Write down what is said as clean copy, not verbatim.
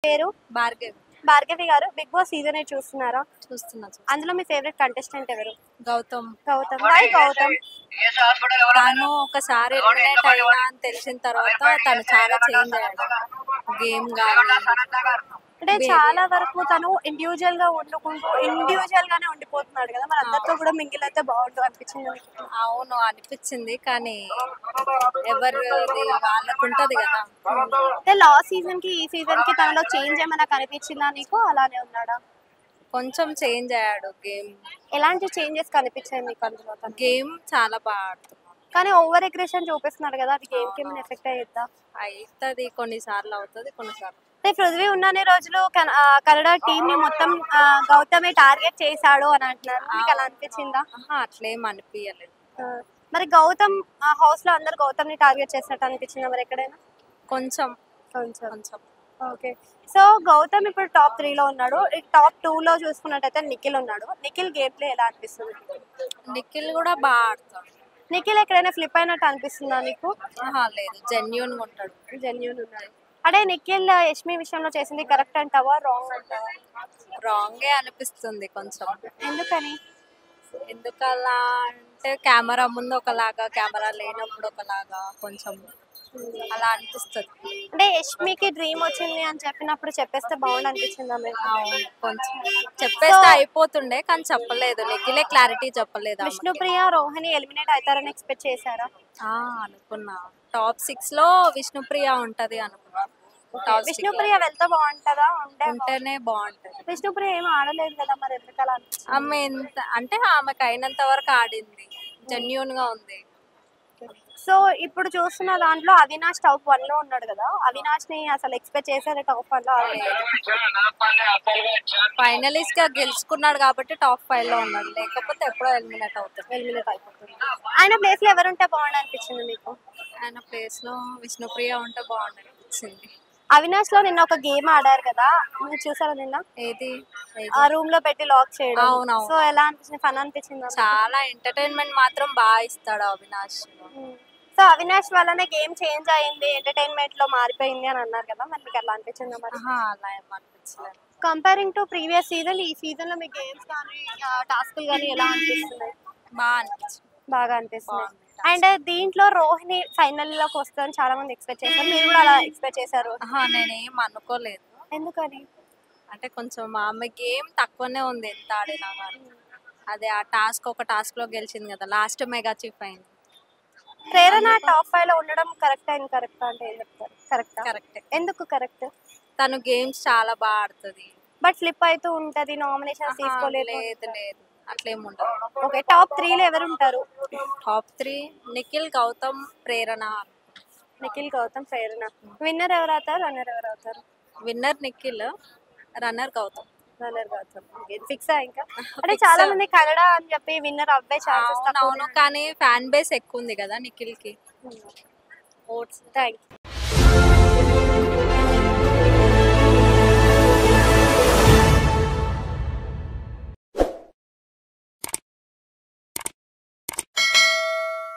పేరు భార్గవి. భార్గవి గారు. Big boss season 8 చూస్తున్నారా? చూస్తున్నా. అందులో మీ ఫేవరెట్ కంటెస్టెంట్ ఎవరు? గౌతమ్. గౌతమ్. వై గౌతమ్? తను ఒకసారి ఎలిమినేట్ అయినా అని తెలిసిన తర్వాత తను చాలా చేంజ్ అయ్యాడు. గేమ్ కానీ అంటే చాలా వరకు తను ఇండివిజువల్ గా వండుకుంటూ ఇండివిజువల్ గానే ఉండిపోతున్నాడు కదా, మరి అందరితో కూడా మింగిల్ అయితే బాగుంటుంది అనిపించింది మీకు? అవును అనిపించింది, కానీ ఎవరిది వాళ్ళకు ఉంటది కదా. అంటే లాస్ట్ సీజన్ కి ఈ సీజన్ కి తనలో చేంజ్ ఏమైనా కనిపించిందా నీకు? అలానే ఉన్నాడా? కొంచెం చేంజ్ అయ్యాడు. గేమ్ ఎలాంటి చేంజెస్ కనిపించాయి మీకు అందులో? గేమ్ చాలా బాగా ఆడుతున్నాడు. కానీ ఓవర్ అగ్రెషన్ చూపిస్తున్నాడు కదా, అది గేమ్ కి ఏమైనా ఎఫెక్ట్ అయ్యిద్దా? అవుతుంది, కొన్నిసార్లు అవుతుంది, కొన్నిసార్లు. అంటే పృథ్వీ ఉన్నన్ని రోజులు కన్నడ టీమ్ ని మొత్తం గౌతమే టార్గెట్ చేశాడు అని అంటున్నారు, మీకు అలా అనిపించిందా? అట్లేం అనిపించలేదు. మరి గౌతమ్ హౌస్ లో అందరు గౌతమ్ ని టార్గెట్ చేసినట్టు అనిపించిందా మరి ఎక్కడైనా? కొంచెం కొంచెం. కొంచెం. ఓకే. సో గౌతమ్ ఇప్పుడు టాప్ 3 లో ఉన్నాడు. టాప్ 2 లో చూసుకున్నట్టయితే నిఖిల్ ఉన్నాడు. నిఖిల్ గేమ్ ప్లే ఎలా అనిపిస్తుంది? నిఖిల్ కూడా బాగా ఆడతాడు. నిఖిల్ ఎక్కడైనా ఫ్లిప్ అయినట్టు అనిపిస్తుందా నీకు? లేదు, జెన్యూన్ గా ఉంటాడు. జెన్యూన్ ఉన్నాడు. అంటే నిఖిల్ యష్మి విషయంలో చేసింది కరెక్ట్ అంటావా, రాంగ్ అంటావా? రాంగే అనిపిస్తుంది కొంచెం. ఎందుకని? ఎందుకలా అంటే కెమెరా ముందు ఒకలాగా, కెమెరా లేనప్పుడు ఒకలాగా, కొంచెం అలా అనిపిస్తుంది. అంటే యష్మికి డ్రీమ్ వచ్చింది అని చెప్పినప్పుడు చెప్పేస్తే బాగుండు అనిపించిందా మీకు? అవును, కొంచెం చెప్పేస్తే అయిపోతుండే, కానీ చెప్పలేదు. నిఖిలే క్లారిటీ చెప్పలేదు. విష్ణుప్రియ రోహిణి ఎలిమినేట్ అవుతారని ఎక్స్పెక్ట్ చేశారా? అనుకున్నా. టాప్ 6 లో విష్ణుప్రియ ఉంటది అనుకున్నా. విష్ణుప్రియ వెళ్తే బాగుంటుందా? ఉంటేనే బాగుంటది. విష్ణుప్రియ ఏం ఆడలేదు కదా, మరి ఎందుకు అలా అనిపించింది? ఆమె ఎంత అంటే ఆమెకు అయినంత వరకు ఆడింది, జెన్యూన్ గా ఉంది. సో ఇప్పుడు చూస్తున్న దాంట్లో అవినాష్ టాప్ 1 లో ఉన్నాడు కదా, అవినాష్ ని అసలు ఎక్స్పెక్ట్ చేశారు టాప్ 1 లో? ఫైనలిస్ట్ గా గెలుచుకున్నాడు కాబట్టి టాప్ 5 లో ఉన్నాడు, లేకపోతే ఎప్పుడో ఎలిమినేట్ అయిపోతుంది. ఆయన ప్లేస్ లో ఎవరుంటే బాగుండు అనిపించింది మీకు? ఆయన ప్లేస్ లో విష్ణుప్రియ ఉంటే బాగుండు అనిపించింది. అవినాష్ లో నిన్న ఒక గేమ్ ఆడారు కదా, మీరు చూసారా నిన్న? ఏది? ఆ రూమ్ లో పెట్టి లాక్ చేయడం. అవునవును. సో ఎలా అనిపించింది? ఫన్ అనిపించింది? చాలా ఎంటర్టైన్మెంట్ మాత్రం బాగా ఇస్తాడు అవినాష్. సో అవినాష్ వల్లనే గేమ్ చేంజ్ అయింది, ఎంటర్టైన్మెంట్ లో మారిపోయింది అని అన్నారు కదా, మరి మీకు అలా అనిపించిందా? మరి అలా ఏం అనిపించలేదు. కంపేరింగ్ టు ప్రీవియస్ సీజన్, ఈ సీజన్ లో మీ గేమ్స్ కానీ టాస్క్లు కానీ ఎలా అనిపిస్తున్నాయి? బాగా అనిపించింది. బాగా అనిపిస్తుంది. అండ్ దీంట్లో రోహిణి ఫైనల్ లోకి వస్తుందని చాలా మంది ఎక్స్పెక్ట్ చేశారు, మీరు కూడా అలా ఎక్స్పెక్ట్ చేశారు? నేనేం అనుకోలేదు. ఎందుకని? అంటే కొంచెం ఆమె గేమ్ తక్కువనే ఉంది ఎంత ఆడినా కానీ. అదే ఆ టాస్క్ ఒక టాస్క్ లో గెలిచింది కదా, లాస్ట్ మెగా చీఫ్ అయింది. ప్రేరణ టాప్ 5 లో ఉండడం కరెక్టా ఇన్కరెక్టా? అంటే ఏం చెప్తారు? కరెక్టా? కరెక్ట్. ఎందుకు కరెక్ట్? తను గేమ్స్ చాలా బాగా ఆడుతుంది. బట్ ఫ్లిప్ అవుతూ ఉంటది, నామినేషన్స్ తీసుకోలేదు. లేదు అట్లేం ఉండదు. ఓకే. టాప్ 3 లో ఎవరు ఉంటారు? టాప్ 3 నిఖిల్, గౌతమ్, ప్రేరణ. నిఖిల్, గౌతమ్, ప్రేరణ. విన్నర్ ఎవరు అవుతారు, రన్నర్ ఎవరు అవుతారు? Winner Nikhil, runner Gautam. Runner Gautam. Fix ఇంకా? అంటే చాలా మంది కన్నడ అని చెప్పి విన్నర్ అవ్వే ఛాన్సెస్. అవును, కానీ ఫ్యాన్ బేస్ ఎక్కువ ఉంది కదా నిఖిల్ కి. ఓట్స్. Thank you.